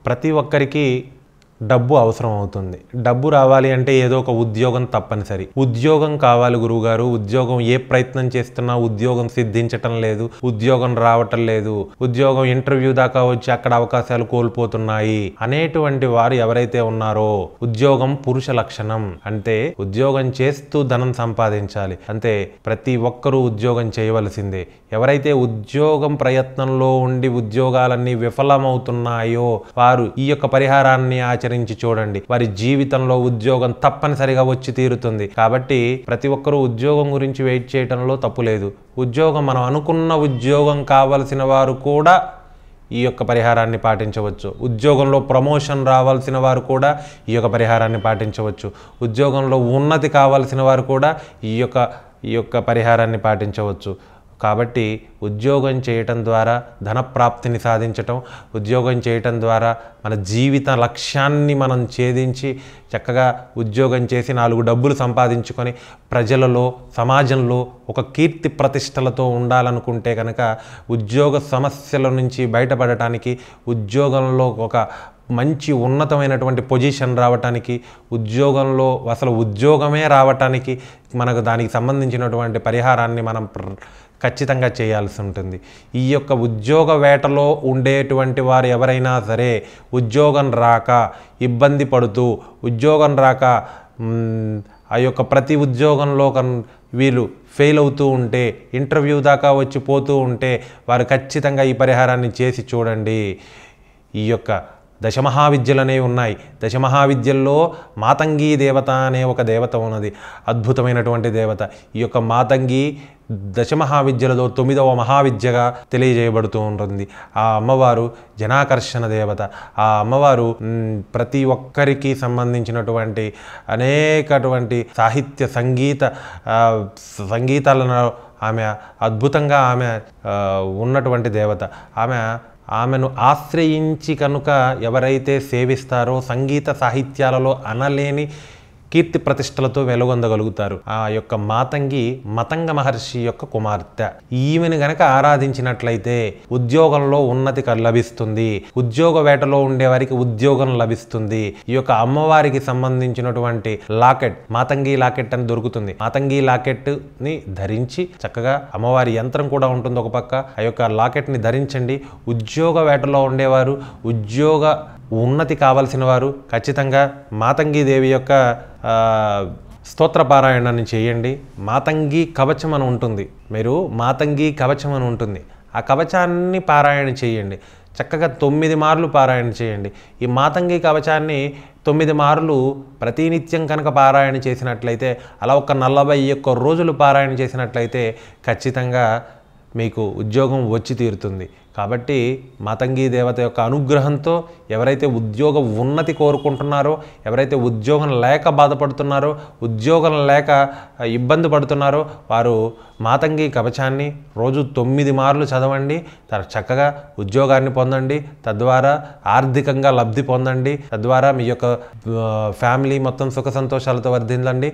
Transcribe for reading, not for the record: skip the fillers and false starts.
ప్రతి ఒక్కరికి డబ్బు అవసరం అవుతుంది. డబ్బు రావాలి అంటే ఏదో ఒక ఉద్యోగం తప్పనిసరి. ఉద్యోగం కావాలి గురువుగారు, ఉద్యోగం ఏ ప్రయత్నం చేస్తున్నా ఉద్యోగం సిద్ధించటం లేదు, ఉద్యోగం రావటం లేదు, ఉద్యోగం ఇంటర్వ్యూ దాకా వచ్చి అక్కడ అవకాశాలు కోల్పోతున్నాయి అనేటువంటి వారు ఎవరైతే ఉన్నారో, ఉద్యోగం పురుష లక్షణం. అంటే ఉద్యోగం చేస్తూ ధనం సంపాదించాలి. అంతే, ప్రతి ఒక్కరూ ఉద్యోగం చేయవలసిందే. ఎవరైతే ఉద్యోగం ప్రయత్నంలో ఉండి ఉద్యోగాలన్నీ విఫలమవుతున్నాయో వారు ఈ యొక్క పరిహారాన్ని ఆచరించి చూడండి. వారి జీవితంలో ఉద్యోగం తప్పనిసరిగా వచ్చి తీరుతుంది. కాబట్టి ప్రతి ఒక్కరూ ఉద్యోగం గురించి వెయిట్ చేయడంలో తప్పు లేదు. ఉద్యోగం, మనం అనుకున్న ఉద్యోగం కావలసిన వారు కూడా ఈ యొక్క పరిహారాన్ని పాటించవచ్చు. ఉద్యోగంలో ప్రమోషన్ రావాల్సిన వారు కూడా ఈ యొక్క పరిహారాన్ని పాటించవచ్చు. ఉద్యోగంలో ఉన్నతి కావాల్సిన వారు కూడా ఈ యొక్క పరిహారాన్ని పాటించవచ్చు. కాబట్టి ఉద్యోగం చేయటం ద్వారా ధనప్రాప్తిని సాధించటం, ఉద్యోగం చేయటం ద్వారా మన జీవిత లక్ష్యాన్ని మనం ఛేదించి చక్కగా ఉద్యోగం చేసి 4 డబ్బులు సంపాదించుకొని ప్రజలలో, సమాజంలో ఒక కీర్తి ప్రతిష్టలతో ఉండాలనుకుంటే కనుక ఉద్యోగ సమస్యల నుంచి బయటపడటానికి, ఉద్యోగంలో ఒక మంచి ఉన్నతమైనటువంటి పొజిషన్ రావటానికి, ఉద్యోగంలో అసలు ఉద్యోగమే రావటానికి మనకు దానికి సంబంధించినటువంటి పరిహారాన్ని మనం ఖచ్చితంగా చేయాల్సి ఉంటుంది. ఈ యొక్క ఉద్యోగ వేటలో ఉండేటువంటి వారు ఎవరైనా సరే ఉద్యోగం రాక ఇబ్బంది పడుతూ, ఉద్యోగం రాక ఆ యొక్క ప్రతి ఉద్యోగంలో వీళ్ళు ఫెయిల్ అవుతూ ఉంటే, ఇంటర్వ్యూ దాకా వచ్చి పోతూ ఉంటే వారు ఖచ్చితంగా ఈ పరిహారాన్ని చేసి చూడండి. ఈ యొక్క దశమహావిద్యలు అనేవి ఉన్నాయి. దశమహావిద్యల్లో మాతంగి దేవత అనే ఒక దేవత ఉన్నది, అద్భుతమైనటువంటి దేవత. ఈ యొక్క మాతంగి దశమహావిద్యలలో 9వ మహావిద్యగా తెలియజేయబడుతూ ఉంటుంది. ఆ అమ్మవారు జనాకర్షణ దేవత. ఆ అమ్మవారు ప్రతి ఒక్కరికి సంబంధించినటువంటి అనేకటువంటి సాహిత్య సంగీతాలను ఆమె అద్భుతంగా ఉన్నటువంటి దేవత. ఆమెను ఆశ్రయించి కనుక ఎవరైతే సేవిస్తారో సంగీత సాహిత్యాలలో అనలేని కీర్తి ప్రతిష్టలతో వెలుగొందగలుగుతారు. ఆ యొక్క మాతంగి మతంగ మహర్షి యొక్క కుమార్తె. ఈమెను గనక ఆరాధించినట్లయితే ఉద్యోగంలో ఉన్నతి లభిస్తుంది. ఉద్యోగ వేటలో ఉండేవారికి ఉద్యోగం లభిస్తుంది. ఈ యొక్క అమ్మవారికి సంబంధించినటువంటి లాకెట్, మాతంగి లాకెట్ అని దొరుకుతుంది. మాతంగి లాకెట్ ని ధరించి చక్కగా, అమ్మవారి యంత్రం కూడా ఉంటుంది ఒక పక్క, ఆ యొక్క లాకెట్ ని ధరించండి. ఉద్యోగ వేటలో ఉండేవారు, ఉద్యోగ ఉన్నతి కావలసిన వారు ఖచ్చితంగా మాతంగి దేవి యొక్క స్తోత్ర పారాయణాన్ని చేయండి. మాతంగి కవచం అని ఉంటుంది, మీరు మాతంగి కవచం అని ఉంటుంది, ఆ కవచాన్ని పారాయణ చేయండి. చక్కగా 9 మార్లు పారాయణ చేయండి. ఈ మాతంగి కవచాన్ని 9 మార్లు ప్రతినిత్యం కనుక పారాయణ చేసినట్లయితే, అలా ఒక 41 రోజులు పారాయణ చేసినట్లయితే ఖచ్చితంగా మీకు ఉద్యోగం వచ్చి తీరుతుంది. కాబట్టి మాతంగి దేవత యొక్క అనుగ్రహంతో ఎవరైతే ఉద్యోగ ఉన్నతి కోరుకుంటున్నారో, ఎవరైతే ఉద్యోగం లేక బాధపడుతున్నారో, ఉద్యోగం లేక ఇబ్బంది పడుతున్నారో వారు మాతంగి కవచాన్ని రోజు 9 మార్లు చదవండి. చక్కగా ఉద్యోగాన్ని పొందండి. తద్వారా ఆర్థికంగా లబ్ధి పొందండి. తద్వారా మీ యొక్క ఫ్యామిలీ మొత్తం సుఖ సంతోషాలతో వర్ధిల్లండి.